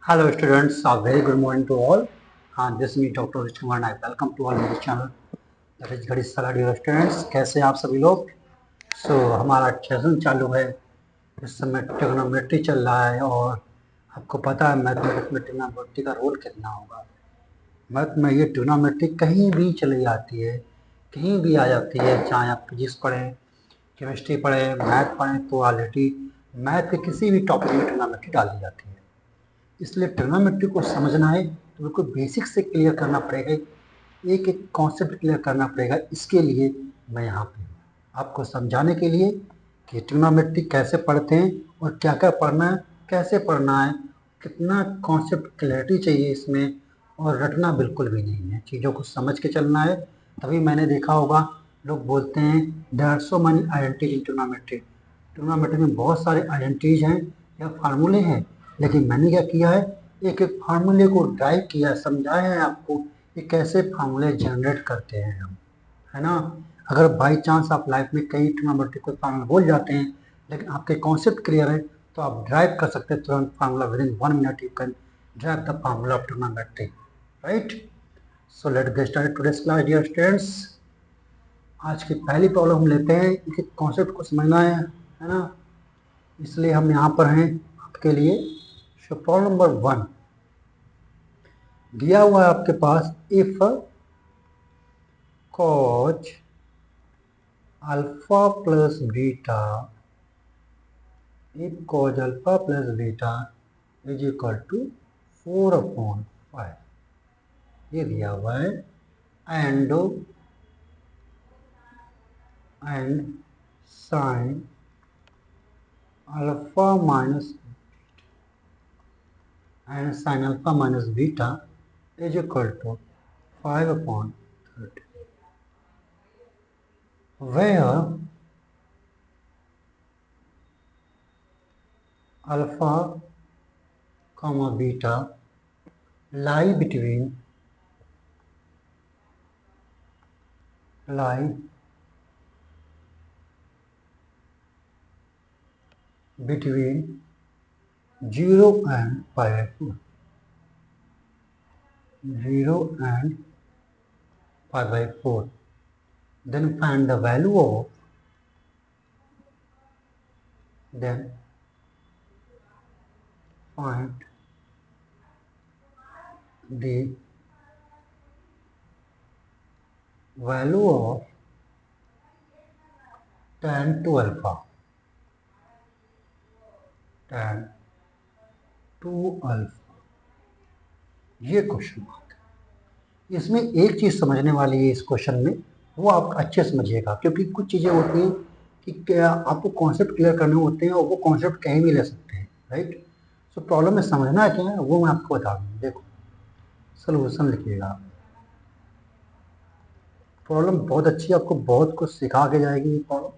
Hello students, a very good morning to all. This is me Dr. Vishnu and I welcome to all my channel. That is Gadi Salah dear students. कैसे हैं आप सभी लोग? हमारा session चालू है. इस समय ट्रिग्नोमेट्री चल रहा है और आपको पता है मैथमेटिक्स में ट्रिग्नोमेट्री का रोल कितना होगा. मैथ में ये ट्रिग्नोमेट्री कहीं भी चली जाती है, कहीं भी आ जाती है, चाहे आप फिजिक्स पढ़ें, केमिस्ट्री पढ़ें, मैथ पढ़ें, तो ऑलरेडी मैथ के किसी भी टॉपिक में ट्रिग्नोमेट्री डाली जाती है. इसलिए ट्रिग्नोमेट्री को समझना है तो बिल्कुल बेसिक से क्लियर करना पड़ेगा, एक एक कॉन्सेप्ट क्लियर करना पड़ेगा. इसके लिए मैं यहाँ पे हूँ आपको समझाने के लिए कि ट्रिग्नोमेट्री कैसे पढ़ते हैं और क्या क्या पढ़ना है, कैसे पढ़ना है, कितना कॉन्सेप्ट क्लैरिटी चाहिए इसमें, और रटना बिल्कुल भी नहीं है, चीज़ों को समझ के चलना है. तभी मैंने देखा होगा लोग बोलते हैं there are so many identities in trigonometry. Trigonometry में बहुत सारे आइडेंटिटीज हैं या फार्मूले हैं, लेकिन मैंने क्या किया है, एक एक फार्मूले को ड्राइव किया, समझाया है आपको कि कैसे फार्मूले जनरेट करते हैं हम, है ना. अगर बाई चांस आप लाइफ में कई ट्रिग्नोमेट्री कोई फार्मूला भूल जाते हैं, लेकिन आपके कॉन्सेप्ट क्लियर है, तो आप ड्राइव कर सकते हैं तुरंत formula. With in 1 minute you can drive the formula of trigonometry, right. So let's get started today's class dear students. आज की पहली प्रॉब्लम हम लेते हैं, एक कॉन्सेप्ट को समझना है ना, इसलिए हम यहाँ पर हैं आपके लिए. सो प्रॉब्लम नंबर 1 दिया हुआ है आपके पास, if cos alpha plus beta, if cos alpha plus beta is equal to 4/5, ये दिया हुआ है. And sine alpha minus beta is equal to 5/30, where alpha comma beta lie between 0 and pi/4. 0 and pi/4. Then find the value of the value of tan to alpha. ये question mark है. इसमें एक चीज समझने वाली है इस question में, वो आप अच्छे समझिएगा, क्योंकि कुछ चीजें होती हैं कि क्या आपको कॉन्सेप्ट क्लियर करने होते हैं और वो कॉन्सेप्ट कहीं भी ले सकते हैं, राइट. सो प्रॉब्लम में समझना क्या है वो मैं आपको बता दूँ. देखो सोल्यूशन लिखिएगा. प्रॉब्लम बहुत अच्छी, आपको बहुत कुछ सिखा के जाएगी ये प्रॉब्लम.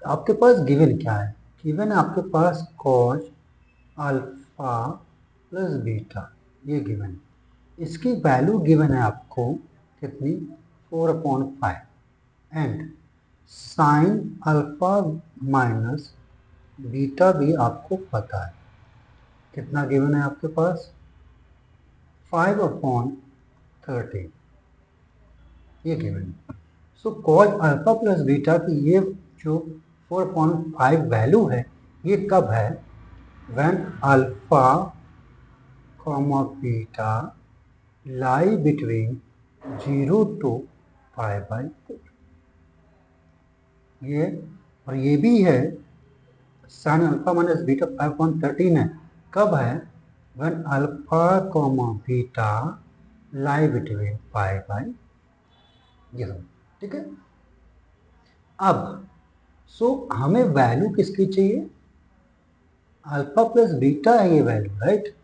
आपके पास गिवन क्या है, गिवन है आपके पास cos अल्फा प्लस बीटा, ये गिवन है. इसकी वैल्यू गिवन है आपको कितनी, 4/5. And sine alpha minus beta भी आपको पता है, कितना गिवन है आपके पास, 5/30, ये गिवन है. So cos alpha plus beta की ये जो 4/5 वैल्यू है, ये कब है, when alpha comma beta lie between 0 to pi/4. ये और ये भी है साइन अल्फा माइनस बीटा 5/13 है, कब है, when alpha comma beta lie between pi/0. ठीक है. अब हमें वैल्यू किसकी चाहिए, अल्फा प्लस बीटा है ये value, right.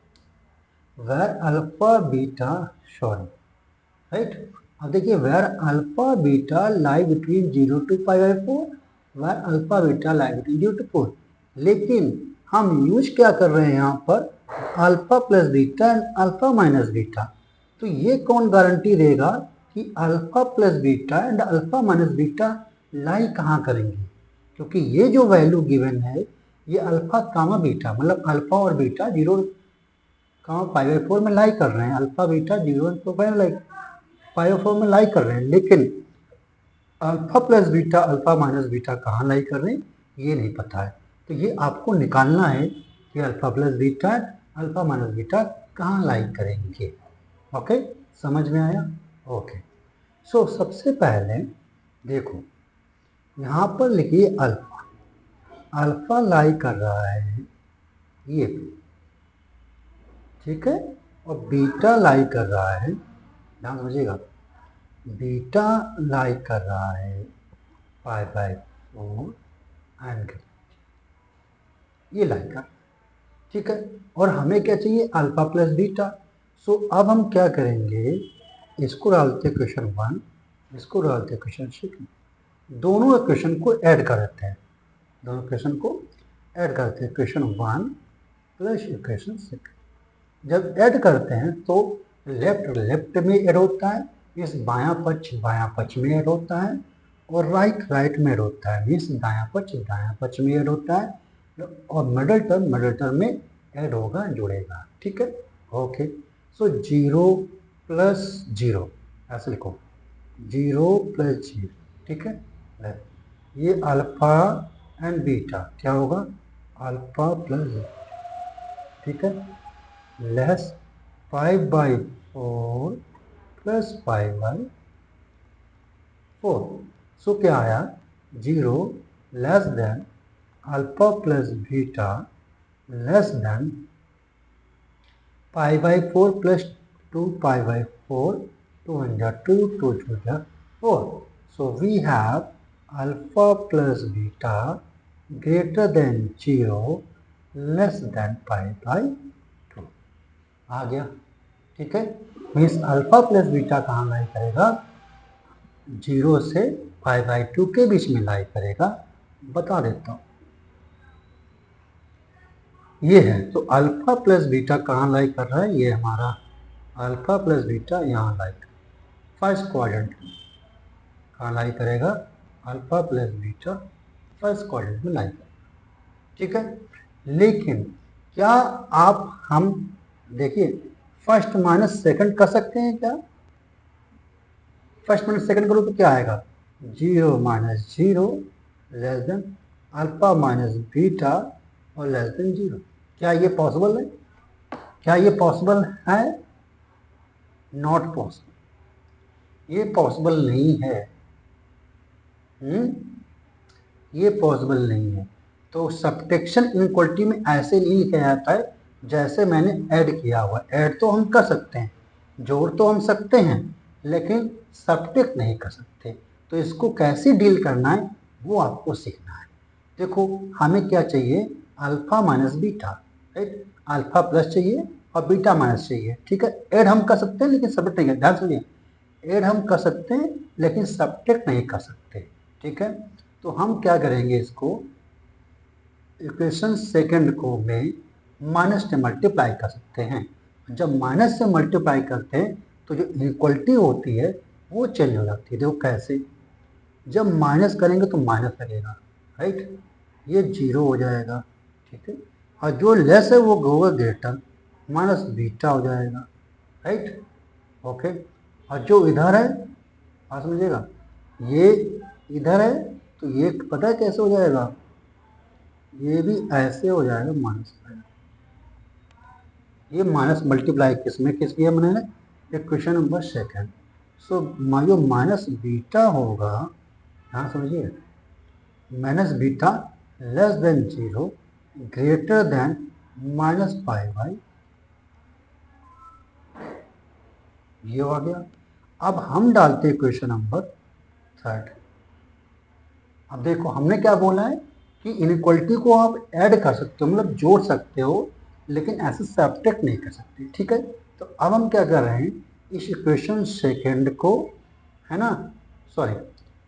Where alpha beta, sorry, right. अब देखिए where alpha beta lie between 0 to pi/4, where alpha beta lie between 0 to 4. लेकिन हम यूज क्या कर रहे हैं यहाँ पर, alpha plus beta and alpha minus beta. तो ये कौन गारंटी देगा कि alpha plus beta and alpha minus beta lie कहाँ करेंगे, क्योंकि ये जो वैल्यू गिवन है ये अल्फा कामा बीटा, मतलब अल्फा और बीटा 0 कहाँ π/4 में लाई कर रहे हैं, अल्फा बीटा 0 लाइक π/4 में लाई कर रहे हैं, लेकिन alpha plus beta alpha minus beta कहाँ लाई कर रहे हैं ये नहीं पता है। तो ये आपको निकालना है कि alpha plus beta alpha minus beta कहाँ लाई करेंगे। ओके, समझ में आया? ओके, सो सबसे पहले देखो यहाँ पर लिखिए अल्फा, अल्फा लाई कर रहा है ये पे, ठीक है, और बीटा लाई कर रहा है, ध्यान समझिएगा, बीटा लाई कर रहा है π/4 एंड ये लाई कर, ठीक है, और हमें क्या चाहिए अल्फा प्लस बीटा। सो अब हम क्या करेंगे, इसको डालते क्वेश्चन 1, इसको डालते क्वेश्चन 6, दोनों इक्वेशन को ऐड कर देते हैं, दोनों इक्वेशन को ऐड करते हैं, क्वेश्चन 1 प्लस इक्वेशन 6। जब ऐड करते हैं तो लेफ्ट लेफ्ट में ऐड होता है, इस बायां पक्ष में ऐड होता है, और राइट में ऐड होता है, मीन्स दायां पक्ष में ऐड होता है, और मिडल टर्म में ऐड होगा, जुड़ेगा, ठीक है। ओके, सो 0 प्लस 0 ऐसे लिखो, 0 प्लस 0, ठीक है। ये अल्फा एंड बीटा क्या होगा, अल्फा प्लस, ठीक है, लेस π/4 प्लस π/4। सो क्या आया, 0 less than alpha plus beta less than π/4 plus 2π/4, 2 1 जा 2, 2 2 जा 4। So we have alpha plus beta greater than 0 less than π/2 आ गया, ठीक है। मीन्स अल्फा प्लस बीटा कहाँ लाई करेगा, 0 से π/2 के बीच में लाई करेगा, बता देता हूँ, ये है। तो अल्फा प्लस बीटा कहाँ लाई कर रहा है, ये हमारा अल्फा प्लस बीटा यहाँ लाई कर, फर्स्ट क्वाड्रेंट कहाँ लाई करेगा, alpha plus beta first quadrant में लाई करेगा, ठीक है। लेकिन क्या हम देखिए फर्स्ट माइनस सेकंड कर सकते हैं क्या, फर्स्ट माइनस सेकंड करो तो क्या आएगा, 0 minus 0 less than alpha minus beta और लेस देन 0। क्या ये पॉसिबल है, क्या ये पॉसिबल है, नॉट पॉसिबल, ये पॉसिबल नहीं है, ये पॉसिबल नहीं है। तो सब्ट्रैक्शन इनइक्वालिटी में ऐसे नहीं लिखा जाता है जैसे मैंने ऐड किया हुआ, ऐड तो हम कर सकते हैं, जोड़ तो हम सकते हैं, लेकिन सब्ट्रैक्ट नहीं कर सकते। तो इसको कैसे डील करना है वो आपको सीखना है। देखो हमें क्या चाहिए, alpha minus beta, right, alpha plus चाहिए और बीटा माइनस चाहिए, ठीक है। ऐड हम कर सकते हैं लेकिन सब्ट्रैक्ट नहीं, ध्यान सुनिए, ऐड हम कर सकते हैं लेकिन सब्ट्रैक्ट नहीं कर सकते, ठीक है। तो हम क्या करेंगे, इसको इक्वेशन सेकंड को में माइनस से मल्टीप्लाई कर सकते हैं। जब माइनस से मल्टीप्लाई करते हैं तो जो इक्वलिटी होती है वो चेंज हो जाती है। देखो कैसे, जब माइनस करेंगे तो माइनस लगेगा, राइट, ये 0 हो जाएगा, ठीक है, और जो लेस है वो होगा ग्रेटर, माइनस बीटा हो जाएगा, राइट, ओके। और जो इधर है आप समझिएगा, ये इधर है तो ये पता है कैसे हो जाएगा, ये भी ऐसे हो जाएगा, माइनस, ये माइनस मल्टीप्लाई किसमें किस किया मैंने, इक्वेशन नंबर सेकंड। सो जो माइनस बीटा होगा, हाँ समझिए, minus beta less than 0 greater than minus π/, ये हो गया। अब हम डालते हैं इक्वेशन नंबर थर्ड। अब देखो हमने क्या बोला है कि इनइक्वालिटी को आप ऐड कर सकते हो, मतलब जोड़ सकते हो, लेकिन ऐसे सब्ट्रैक्ट नहीं कर सकते, ठीक है। तो अब हम क्या कर रहे हैं, इस इक्वेशन सेकंड को, है ना, सॉरी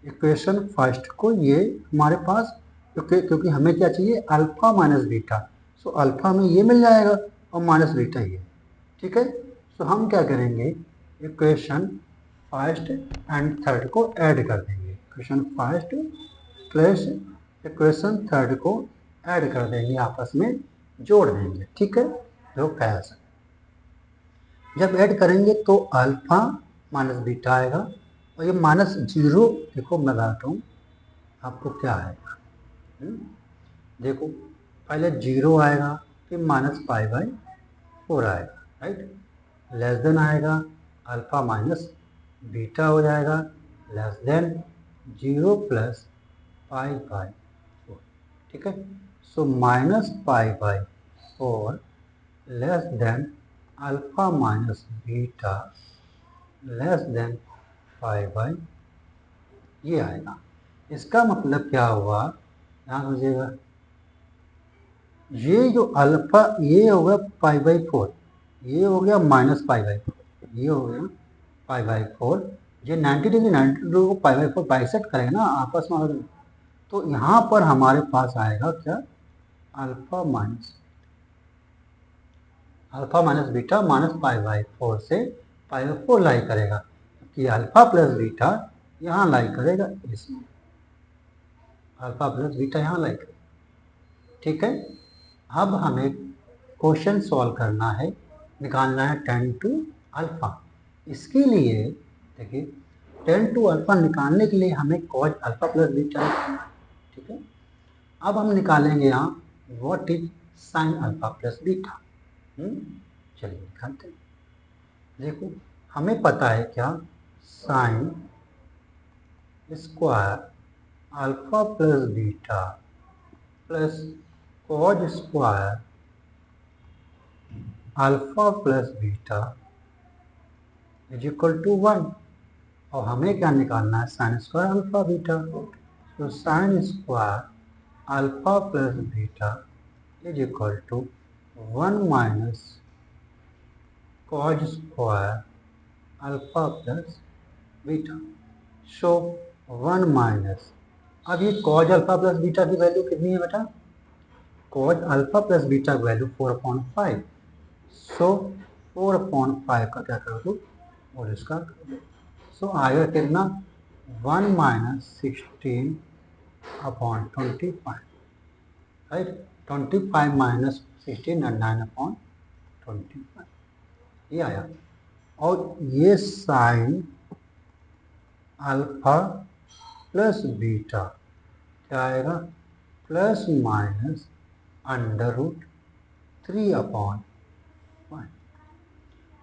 इक्वेशन फर्स्ट को, ये हमारे पास क्योंकि हमें क्या चाहिए, alpha minus beta, so alpha में ये मिल जाएगा और माइनस बीटा ये, ठीक है। सो हम क्या करेंगे, इक्वेशन फर्स्ट एंड थर्ड को ऐड कर देंगे, equation first plus equation third को ऐड कर देंगे, आपस में जोड़ देंगे, ठीक है। जो कैसे, जब ऐड करेंगे तो अल्फा माइनस बीटा आएगा, और ये माइनस जीरो, देखो मैं बताता हूँ आपको क्या आएगा। देखो पहले जीरो आएगा, फिर माइनस पाई बाई फोर आएगा, राइट। लेस देन आएगा, अल्फा माइनस बीटा हो जाएगा, less than zero plus pi by four, ठीक है। So minus pi by four less than alpha minus beta less than pi by, ये आएगा। इसका मतलब क्या हुआ, ध्यान समझिएगा, ये जो अल्फा, ये हो गया पाई बाई फोर, ये हो गया माइनस पाई बाई फोर, ये हो गया पाई बाई फोर। ये 90 डिग्री 90 डिग्री को पाई बाई फोर बाइसेक्ट करेगा ना आपस में, तो यहाँ पर हमारे पास आएगा क्या, alpha minus beta minus pi by four से पाई बाई फोर लाई करेगा, कि अल्फा प्लस बीटा यहाँ लाई करेगा इसमें, अल्फा प्लस बीटा यहाँ लाई करेगा, ठीक है। अब हमें क्वेश्चन सॉल्व करना है, निकालना है टेन टू अल्फा। इसके लिए देखिए, टेन टू अल्फा निकालने के लिए हमें कॉज अल्फा प्लस बीटा निकालना है, ठीक है। अब हम निकालेंगे यहाँ what is sine alpha plus beta. चलिए निकालते हैं। देखो हमें पता है क्या, sine square alpha plus beta plus cos square alpha plus beta is equal to one. और हमें क्या निकालना है, साइन स्क्वायर अल्फा बीटा। तो sine square alpha plus beta is equal to one minus cos square alpha plus beta. So one minus, अब ये cos alpha plus beta की value कितनी है बेटा, कॉज अल्फा प्लस बीटा की value 4/5। सो 4/5 का क्या कर दो, और इसका कर दो। सो आएगा कितना, 1 माइनस 16/25, राइट। 25 माइनस 16 और 9/25, ये आया। और ये साइन अल्फा प्लस बीटा क्या आएगा, प्लस माइनस √3/5।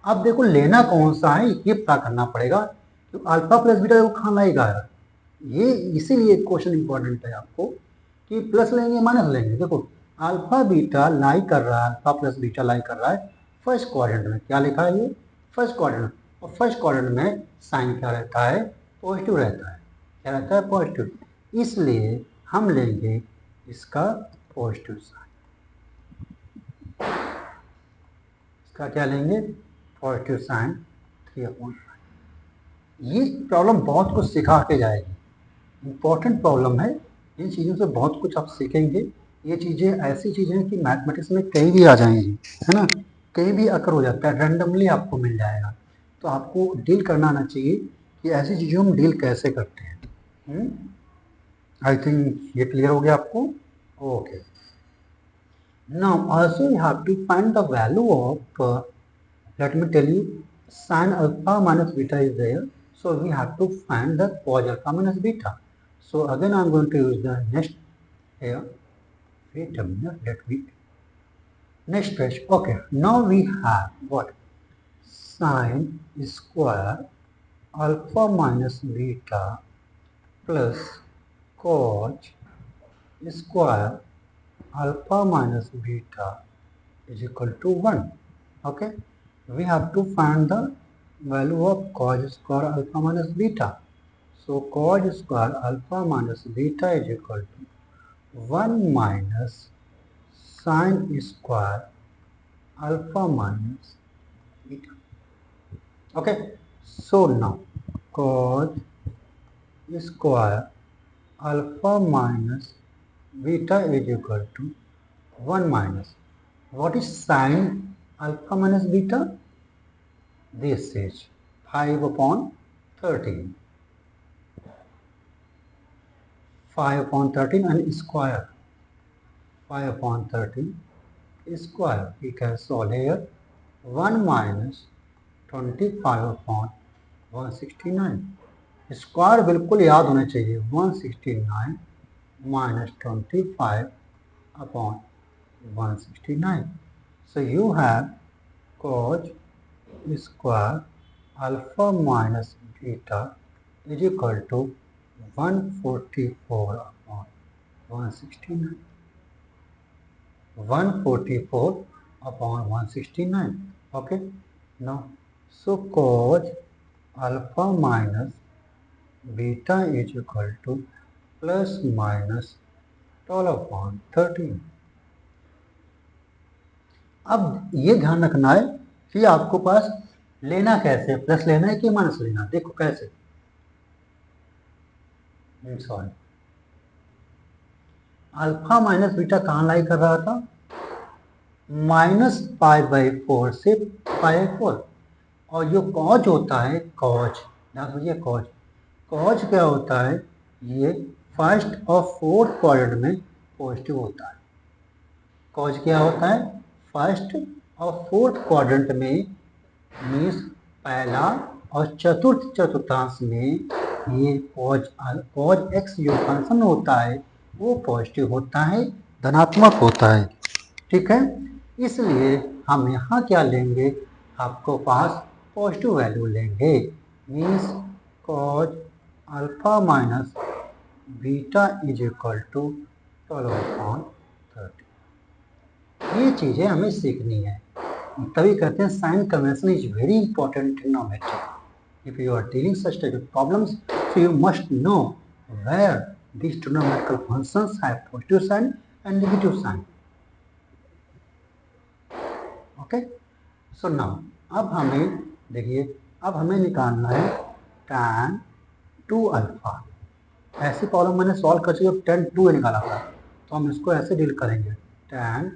अब देखो लेना कौन सा है, ये पता करना पड़ेगा, तो अल्फा प्लस बीटा को कहाँ लाएगा, ये इसीलिए क्वेश्चन इंपॉर्टेंट है आपको, कि प्लस लेंगे माइनस लेंगे। देखो अल्फा बीटा लाई कर रहा है, अल्फा प्लस बीटा लाई कर रहा है फर्स्ट क्वाड्रेंट में, क्या लिखा है ये, फर्स्ट क्वाड्रेंट। और फर्स्ट क्वाड्रेंट में साइन क्या रहता है, पॉजिटिव रहता है, क्या रहता है, पॉजिटिव। इसलिए हम लेंगे इसका पॉजिटिव साइन, इसका क्या लेंगे, पॉजिटिव साइन 3/5। ये प्रॉब्लम बहुत कुछ सिखा के जाएगी, इम्पॉर्टेंट प्रॉब्लम है। इन चीज़ों से बहुत कुछ आप सीखेंगे। ये चीज़ें ऐसी चीज़ें हैं कि मैथमेटिक्स में कहीं भी आ जाएंगी, है ना, कहीं भी अकर हो जाता है, रैंडमली आपको मिल जाएगा। तो आपको डील करना आना चाहिए कि ऐसी चीज़ों में डील कैसे करते हैं। आई थिंक ये क्लियर हो गया आपको, okay. Now also you have to find the value of, let me tell you, sin alpha minus beta is there, so we have to find the cos alpha minus beta. So again I am going to use the next here, wait a minute, let me, next page. Okay, now we have what, sin square alpha minus beta plus cos square alpha minus beta is equal to 1. Okay, we have to find the value of cos square alpha minus beta. So cos square alpha minus beta is equal to 1 minus sin square alpha minus beta. Okay, so now cos square alpha minus beta is equal to 1 minus, what is sin alpha minus beta? This is 5/13. 5/13 and square. 5/13 square. We can solve here 1 minus 25/169। Square बिल्कुल याद होना चाहिए, 169 minus 25/169. So you have cos square alpha minus beta is equal to 144/169. 144/169. Okay. Now, so cos alpha minus beta is equal to plus minus 12/13. अब ये ध्यान रखना है कि आपको पास लेना कैसे, प्लस लेना है कि माइनस लेना। देखो कैसे, सॉरी, अल्फा माइनस बीटा कहाँ लाई कर रहा था, -π/4 से π/4। और जो कॉज होता है, कॉज ध्यान दीजिए, कॉज कॉज क्या होता है, ये फर्स्ट और फोर्थ क्वाड्रेंट में पॉजिटिव होता है। कॉज क्या होता है, फर्स्ट और फोर्थ क्वाड्रेंट में, मीन्स पहला और चतुर्थ चतुर्थांश में ये कॉज एक्स जो फंक्शन होता है वो पॉजिटिव होता है, धनात्मक होता है। ठीक है, इसलिए हम यहाँ क्या लेंगे, आपको पास पॉजिटिव वैल्यू लेंगे, means cos alpha minus beta is equal to 12/13। ये चीज़ें हमें सीखनी है, तभी कहते हैं sine convention is very important in trigonometry. If you are dealing such type of problems, so you must know where these trigonometrical functions have positive sign and negative sign. Okay, so now अब हमें देखिए, अब हमें निकालना है tan 2 alpha. ऐसी problem मैंने solve कर चुकी, tan 2 निकाला था, तो हम इसको ऐसे डील करेंगे, tan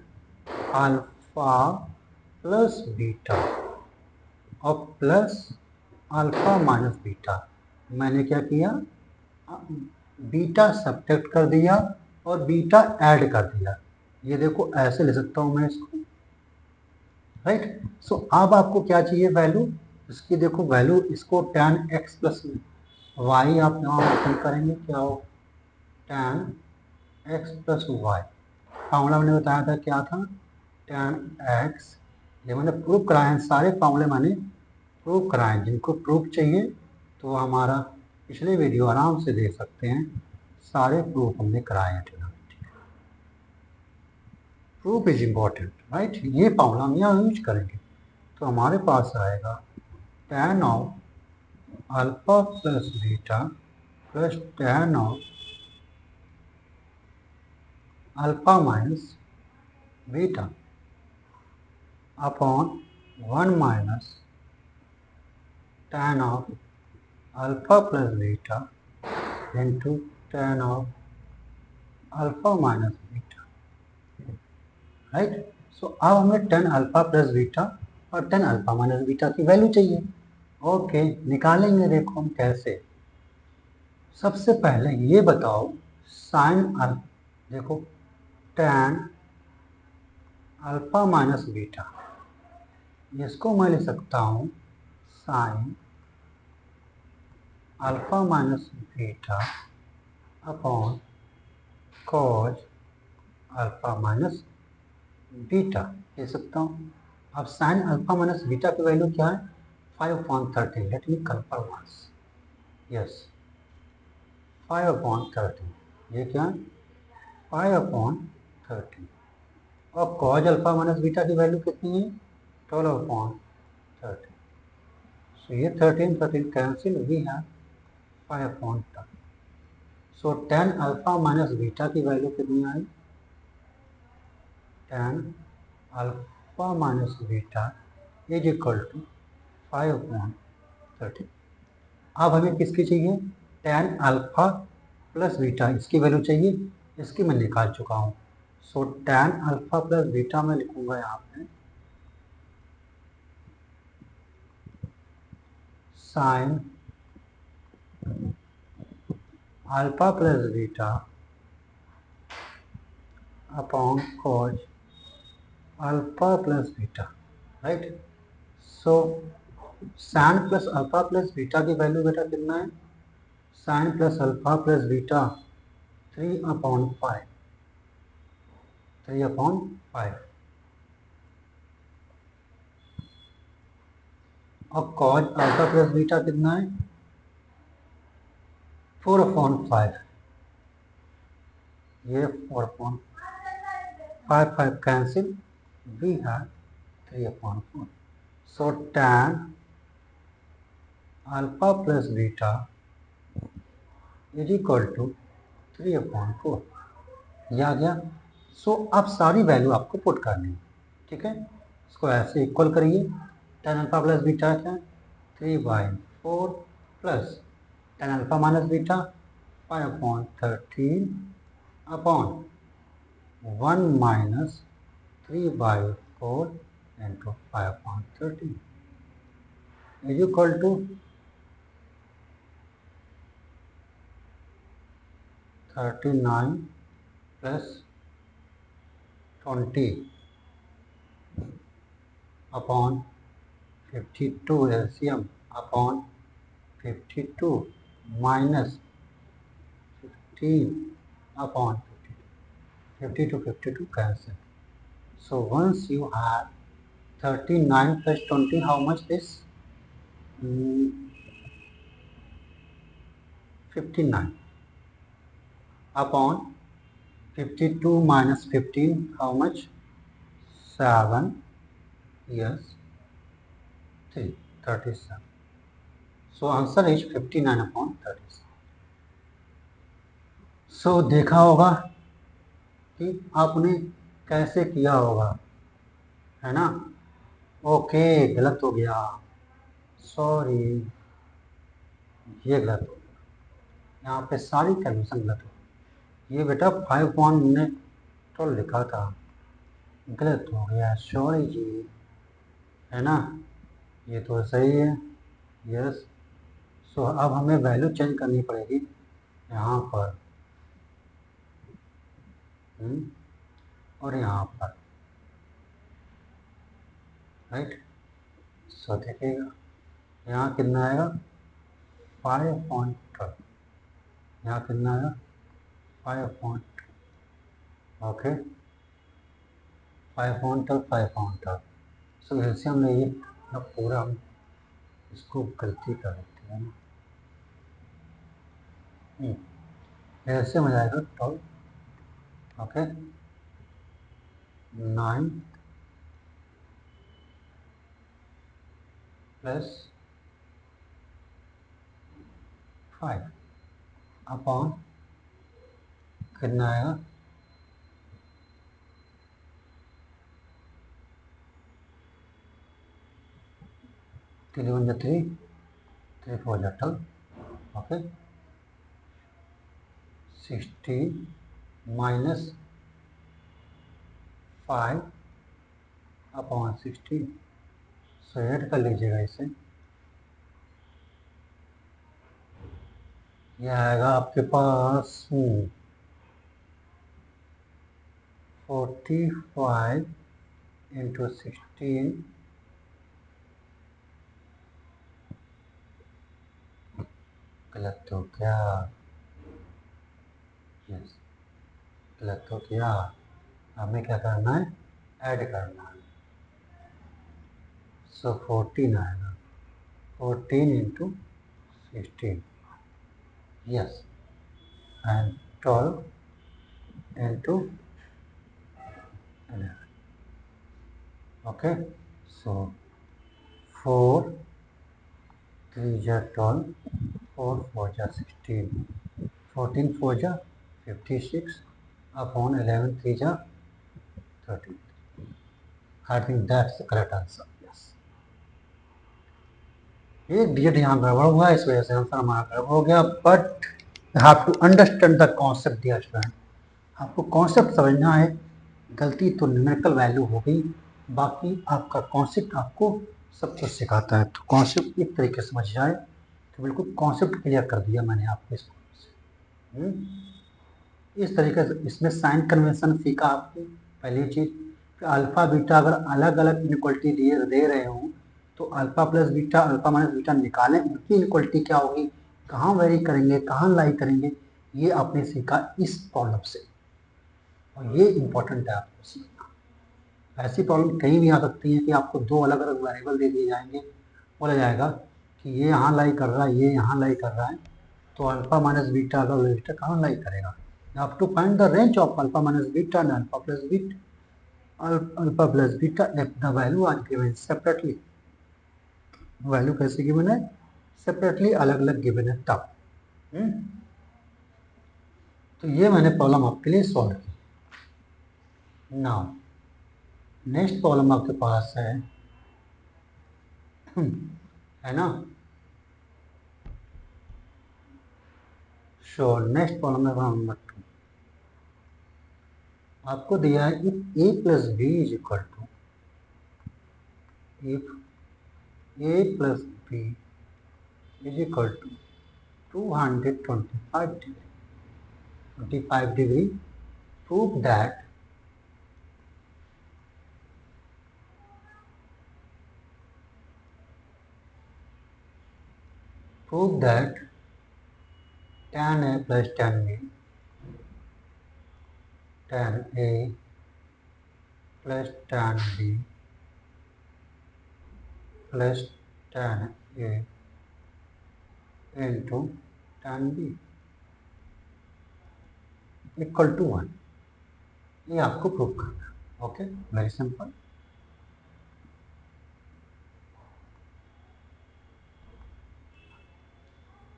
अल्फा प्लस बीटा और प्लस अल्फा माइनस बीटा। मैंने क्या किया, बीटा सब्ट्रैक्ट कर दिया और बीटा ऐड कर दिया। ये देखो ऐसे ले सकता हूँ मैं इसको, राइट। सो अब आपको क्या चाहिए वैल्यू इसकी, देखो वैल्यू इसको tan x प्लस वाई आप यहाँ ओपन करेंगे, क्या हो tan x plus y. Formula मैंने बताया था क्या था, tan x, ये मैंने प्रूव कराए हैं, सारे फार्मूले मैंने प्रूव कराए। जिनको प्रूफ चाहिए तो हमारा पिछले वीडियो आराम से देख सकते हैं, सारे प्रूफ हमने कराए हैं। Proof is important, right. ये फार्मूला हम यहाँ यूज करेंगे, तो हमारे पास आएगा tan of alpha plus beta plus tan of alpha minus beta upon 1 minus tan of alpha plus beta into tan of alpha minus beta, right. So अब हमें tan अल्फा प्लस बीटा और tan alpha minus beta की value चाहिए। Okay, निकालेंगे, देखो हम कैसे। सबसे पहले ये बताओ साइन देखो tan अल्फा माइनस बीटा, इसको मैं ले सकता हूँ sine alpha minus beta upon cos alpha minus beta ले सकता हूँ। अब साइन अल्फा माइनस बीटा की वैल्यू क्या है, 5/13। Let me confirm once, yes 5/13, ये क्या है 5/13। और कॉज अल्फा माइनस बीटा की वैल्यू कितनी है, 12/13। सो ये 13 cancel, we have 5/13। So tan alpha minus beta की वैल्यू कितनी आई, tan alpha minus beta is equal to 5/13। अब हमें किसकी चाहिए, tan अल्फा प्लस बीटा, इसकी वैल्यू चाहिए, इसकी मैं निकाल चुका हूँ। So tan alpha plus beta मैं लिखूंगा यहाँ पे sine alpha plus beta upon cos alpha plus beta, right. So sine plus alpha plus beta की वैल्यू बेटा कितना है? Sine plus alpha plus beta 3/5, 3/5। और कॉज अल्फा प्लस बीटा कितना है? 4/5। ये 4/5 cancel, we have 3/4। So tan alpha plus beta is equal to 3/4। यह आ गया। सो अब सारी वैल्यू आपको पुट करनी है, ठीक है। इसको ऐसे इक्वल करिए। tan अल्फा प्लस बीटा क्या है? 3/4 plus tan alpha minus beta 5/13 upon 1 minus 3/4 into 5/13 is equal to 39 plus 20 upon 52 LCM upon 52 minus 15 upon 52, 52 cancel. So once you have 39 plus 20, how much is? 59 upon 52 minus 15, how much? 7, yes, 3, 37. So answer is 59/37. So देखा होगा कि आपने कैसे किया होगा, है ना। Okay, गलत हो गया, सॉरी, ये गलत हो गया, यहाँ पे सारी कैलकुलेशन गलत हो गई। ये बेटा 5 ने तो लिखा था, गलत हो गया, सॉरी जी, है ना। ये तो सही है, यस। सो अब हमें वैल्यू चेंज करनी पड़ेगी यहाँ पर, और यहाँ पर, राइट। सो देखिएगा यहाँ कितना आएगा? 5/12। यहाँ कितना आएगा? 5/12। ओके, 5/12, 5/12। सो ऐसे हम ये पूरा हम इसको गलती कर देते हैं ना, ऐसे में जाएगा 12, ओके, 9 प्लस 5 अपॉन कितना आएगा? 3 1 3, 3 4 12, ओके, 16 माइनस 5 अपॉन 16। सो ऐड कर लीजिएगा इसे, यह आएगा आपके पास 45 इंटू 16 गलत हो क्या? यस, गलत हो क्या? हमें क्या करना है? ऐड करना है। सो 14 आएगा, 14 into 16, yes, and 12 into 11, okay. So 4 3 जा 12, 4 4 जा 16, 14 4 जा 56 अपॉन 11 3 जा 13। I think that's the correct answer. Yes. एक डिजिट यहाँ गड़बड़ हुआ, इस वजह से आंसर हमारा गड़बड़ हो गया, but you have to understand the concept dear student. आपको कॉन्सेप्ट समझना है। गलती तो न्यूमेरिकल वैल्यू हो गई, बाकी आपका कॉन्सेप्ट आपको सब कुछ सिखाता है। तो कॉन्सेप्ट एक तरीके से समझ जाए तो बिल्कुल कॉन्सेप्ट क्लियर कर दिया मैंने आपको इसको। इस तरीके से इसमें साइन कन्वेंशन सीखा आपको, पहली चीज़। अल्फ़ा बीटा अगर अलग अलग इनइक्वालिटी दे रहे हों तो alpha plus beta, alpha minus beta निकालें, उनकी इनक्वलिटी क्या होगी, कहाँ वेरी करेंगे, कहाँ लाई करेंगे, ये आपने सीखा इस प्रॉब्लम से, और ये इंपॉर्टेंट है आपको सीखना। ऐसी प्रॉब्लम कहीं भी आ सकती है कि आपको दो अलग अलग वेरिएबल दे दिए जाएंगे, बोला जाएगा कि ये यहाँ लाई कर रहा है, ये यहाँ लाई कर रहा है, तो alpha minus beta, alpha plus beta कहाँ लाई करेगा। You have to find the range of alpha minus beta and alpha plus beta. Alpha plus beta if the value are given separately. Value कैसे गिवन है, separately अलग अलग given है तब। तो ये मैंने प्रॉब्लम आपके लिए सॉल्व की। नाउ नेक्स्ट प्रॉब्लम आपके पास है ना। सो नेक्स्ट प्रॉब्लम है नंबर 2। आपको दिया है if A plus B is equal to, if A plus B is equal to 225 degree, prove that tan A plus tan B, tan A plus tan B plus tan A into tan B equal to 1। ये आपको prove करना है। Okay, very simple.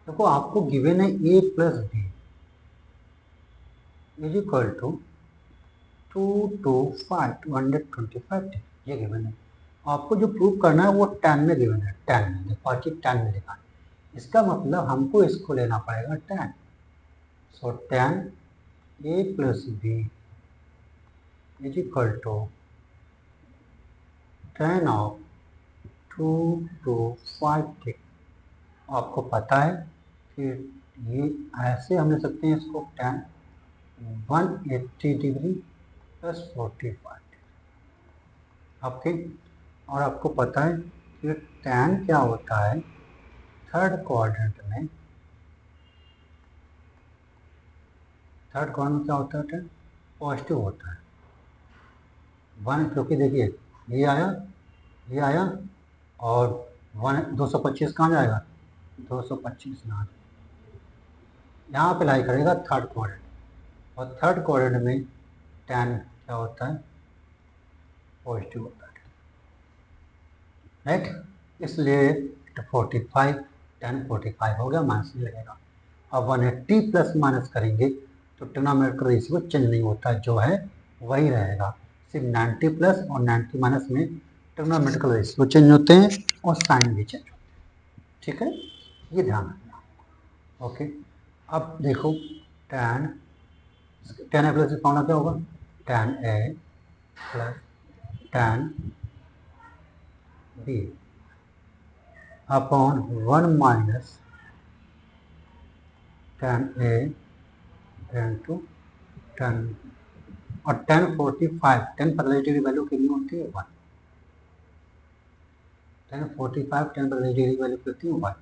देखो आपको given है a plus B is equal to 225 ये given है। आपको जो प्रूव करना है वो tan में गिवन है, tan में देखो, tan में लिखा है, इसका मतलब हमको इसको लेना पड़ेगा tan। So tan a plus B is equal to tan of 225। आपको पता है कि ये ऐसे हम ले सकते हैं इसको, tan 180 डिग्री प्लस 45। ओके, और आपको पता है कि tan क्या होता है थर्ड क्वाड्रेंट में, थर्ड क्वाड्रेंट में क्या होता है, tan पॉजिटिव होता है 1, क्योंकि देखिए ये आया और 225 कहाँ जाएगा, 225 ना, यहाँ पे लाई करेगा थर्ड क्वाड्रेंट, और थर्ड क्वाड्रेंट में tan क्या होता है, पॉजिटिव होता है, राइट। इसलिए 45 tan 45 हो गया, माइनस नहीं लगेगा। अब 180 प्लस माइनस करेंगे तो ट्रिग्नोमेट्रिक रेशियो चेंज नहीं होता, जो है वही रहेगा। सिर्फ 90 प्लस और 90 माइनस में ट्रिग्नोमेट्रिकल रेशियो चेंज होते हैं और साइन भी चेंज होते हैं। ठीक है, ये ध्यान रखना। ओके, अब देखो tan ए प्लस फॉर्मूला क्या होगा, tan ए plus tan b upon 1 minus tan ए इंटू tan, और tan 45, tan 45 डिग्री वैल्यू कितनी होती है, 1। tan 45 tan 45 डिग्री वैल्यू कितनी है, 1।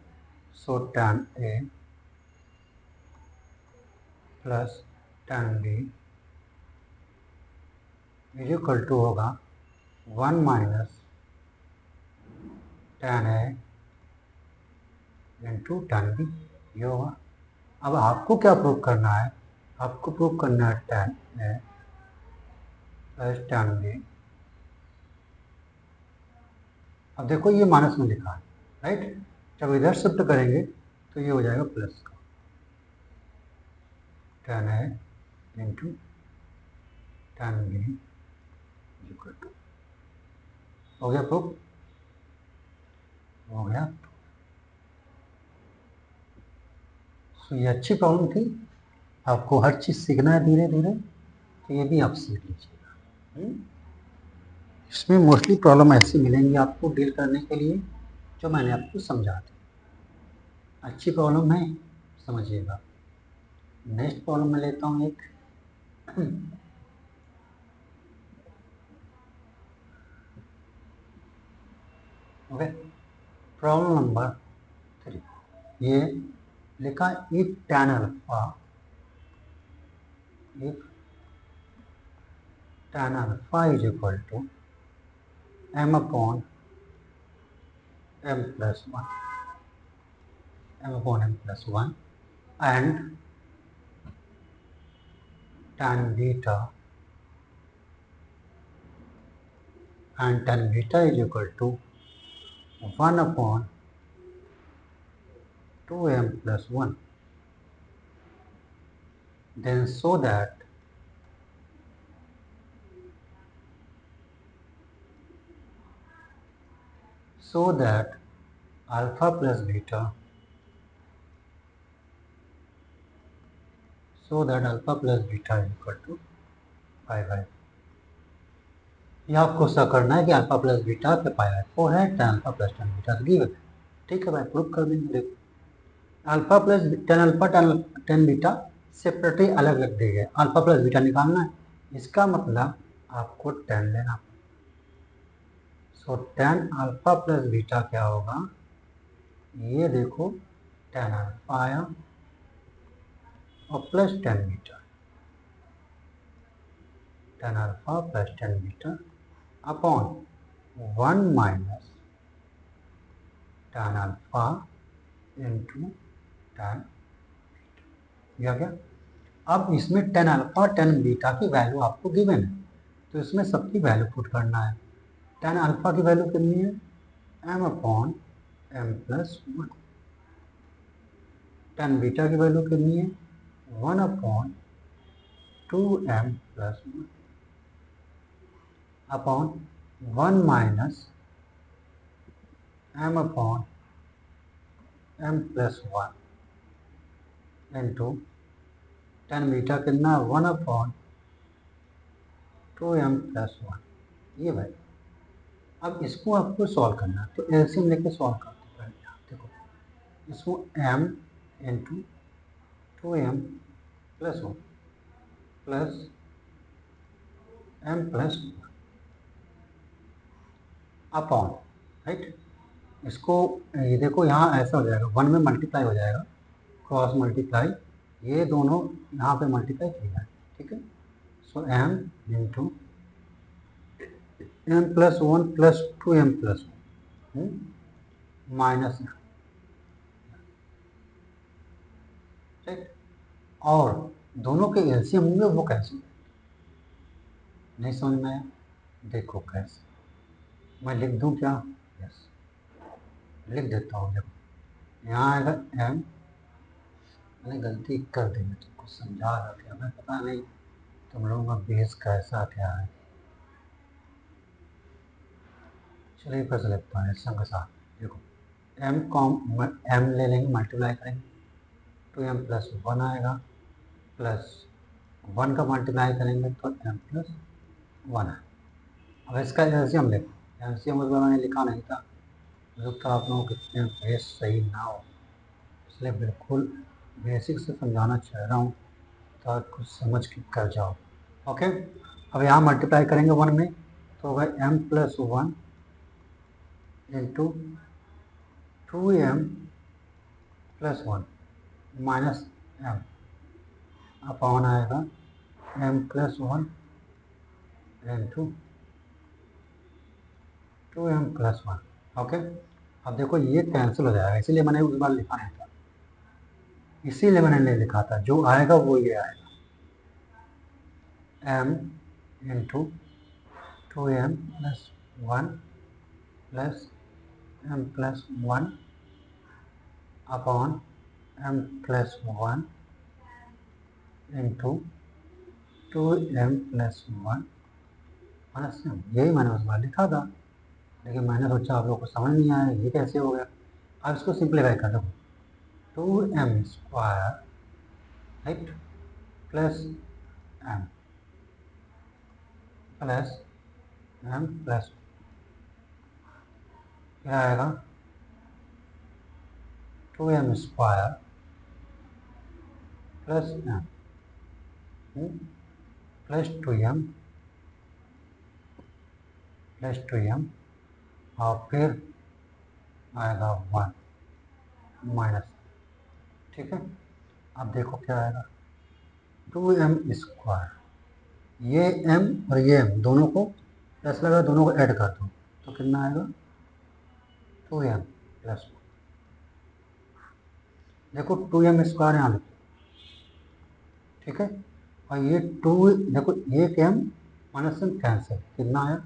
So tan A plus tan B is equal to होगा 1 माइनस tan ए into tan B, ये होगा। अब आपको क्या प्रूव करना है, आपको प्रूव करना है tan ए प्लस tan बी। अब देखो ये माइनस में लिखा है, राइट, जब इधर शिफ्ट करेंगे तो ये हो जाएगा प्लस का, tan A into tan B equal to, हो गया प्रूफ, हो गया। तो ये अच्छी प्रॉब्लम थी, आपको हर चीज़ सीखना है धीरे धीरे, तो ये भी आप सीख लीजिएगा। इसमें मोस्टली प्रॉब्लम ऐसी मिलेंगी आपको डील करने के लिए जो मैंने आपको समझा दी। अच्छी प्रॉब्लम है, समझिएगा। नेक्स्ट प्रॉब्लम में लेता हूँ एक। ओके, प्रॉब्लम नंबर 3, ये लिखा if tan alpha, if tan alpha is equal to m upon m plus 1, m upon m plus 1 and tan beta is equal to 1 upon 2m plus 1. Then so that alpha plus beta, is equal to 5. ये आपको ऐसा करना है कि alpha plus beta के pi by 4 है, tan alpha plus tan beta तो given है। ठीक है भाई, प्रूव कर देंगे। देखो alpha plus tan alpha tan beta separately अलग अलग दिए गए, अल्फा प्लस बीटा निकालना है, इसका मतलब आपको tan लेना। सो tan अल्फा प्लस बीटा क्या होगा, ये देखो tan अल्फा आया और plus tan beta, tan alpha plus tan beta upon 1 minus tan alpha into tan beta. क्या अब इसमें tan अल्फा tan बीटा की वैल्यू आपको गिवन है, तो इसमें सबकी वैल्यू पुट करना है। tan अल्फा की वैल्यू कितनी है, m upon m plus 1। tan beta की वैल्यू कितनी है, 1 upon 2m plus 1 upon 1 minus m upon m plus 1 into tan beta कितना, 1 अपॉन 2m प्लस 1। ये भाई अब इसको आपको सॉल्व करना है, तो एलसीएम लेके सॉल्व करते हैं। देखो इसको m into 2m plus 1 plus m plus 1 upon, right, इसको ये देखो यहाँ ऐसा हो जाएगा, 1 में मल्टीप्लाई हो जाएगा, क्रॉस मल्टीप्लाई, ये दोनों यहाँ पे मल्टीप्लाई किया जाए। ठीक है, सो m into m plus 1 plus 2m plus 1 minus, right, और दोनों के एलसीएम होंगे वो कैसे, नहीं समझ में आया, देखो कैसे, मैं लिख दूं क्या, यस लिख देता हूँ। देखो यहाँ आएगा m, मैंने गलती कर दी, मैं तुमको समझा रहा था, मैं पता नहीं तुम लोगों का बेस कैसा क्या है। चलिए फिर से लिखता हूँ संग के साथ। देखो m ले लेंगे, मल्टीप्लाई करेंगे, 2m प्लस 1 आएगा, प्लस 1 का मल्टीप्लाई करेंगे तो m प्लस 1 है। अब इसका एलसीएम देखो, एलसीएम उस बार मैंने लिखा नहीं था, तो आप लोगों के बेस सही ना हो, इसलिए बिल्कुल बेसिक से समझाना चाह रहा हूँ ताकि कुछ समझ के कर जाओ। ओके, अब यहाँ मल्टीप्लाई करेंगे 1 में, तो होगा m plus 1 into 2m plus 1 minus m upon आएगा m plus 1 into 2m plus 1। Okay, अब देखो ये कैंसिल हो जाएगा, इसीलिए मैंने उस बार लिखा नहीं था, इसीलिए मैंने नहीं लिखा था, जो आएगा वो ये आएगा, m into 2m plus 1 plus m plus 1 upon m plus 1 into 2m plus 1 minus m। यही मैंने उस बार लिखा था, लेकिन मैंने सोचा आप लोग को समझ नहीं आया ये कैसे हो गया। अब इसको सिंप्लीफाई कर दो, 2m square, right, plus m plus m plus, क्या आएगा, 2m square plus m plus 2m और फिर आएगा 1 माइनस, ठीक है। अब देखो क्या आएगा 2m²। ये m और ये m दोनों को प्लस लगा, दोनों को ऐड कर दो तो कितना आएगा 2m प्लस, देखो 2m² यहाँ लिखो, ठीक है। और ये 2 देखो एक m माइनस m कैंसिल, कितना आया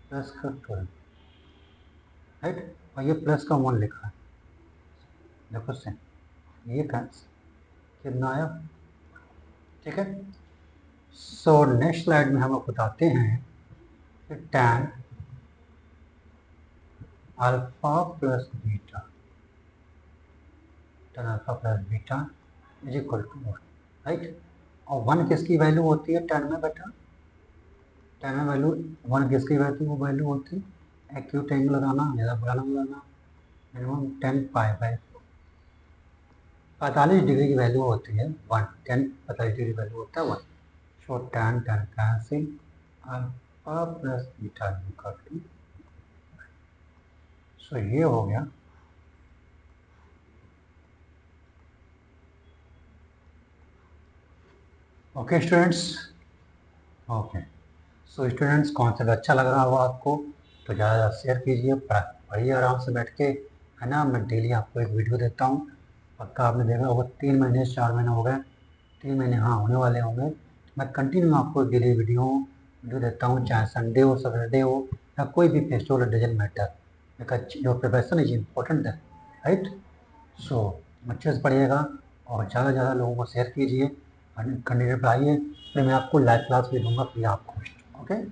प्लस का 2m, राइट। और ये प्लस का 1 लिखा है, देखो से ये कैंसिल, कितना आया, ठीक है। सो नेक्स्ट स्लाइड में हम लोग बताते हैं कि tan alpha plus beta, tan alpha plus beta is equal to 1, right. और 1 किसकी वैल्यू होती है tan में बेटा, tan में वैल्यू 1 किसकी वैल्यू होती है एक्यूट एंगल लगाना, ज़्यादा बड़ा लगाना, मिनिमम 10 पाई बाई 45 डिग्री की वैल्यू होती है 1, 45 डिग्री वैल्यू होता है 1। So tan cancel, alpha plus beta equal to, so ये हो गया okay students, okay. So students concept अच्छा लग रहा होगा आपको तो ज़्यादा शेयर कीजिए, पढ़िए आराम से बैठ के, है ना। मैं डेली आपको एक वीडियो देता हूँ, पक्का आपने देखा होगा 3 महीने से 4 महीने हो गए, 3 महीने हाँ होने वाले होंगे, मैं कंटिन्यू आपको डेली वीडियो देता हूँ, चाहे संडे हो सैटरडे हो या कोई भी festival, doesn't matter, because your preparation is important है, राइट। सो अच्छे से पढ़िएगा और ज़्यादा से ज़्यादा लोगों को शेयर कीजिए, कंटिन्यू पढ़ाइए, फिर मैं आपको लाइव क्लास भी दूंगा फ्री आपको, okay.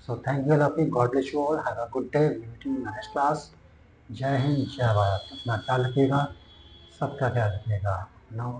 So thank you love, God bless you all, have a good day, meeting next class. जय हिंद जय भारत, अपना ख्याल रखिएगा, सबका ख्याल रखिएगा, नो।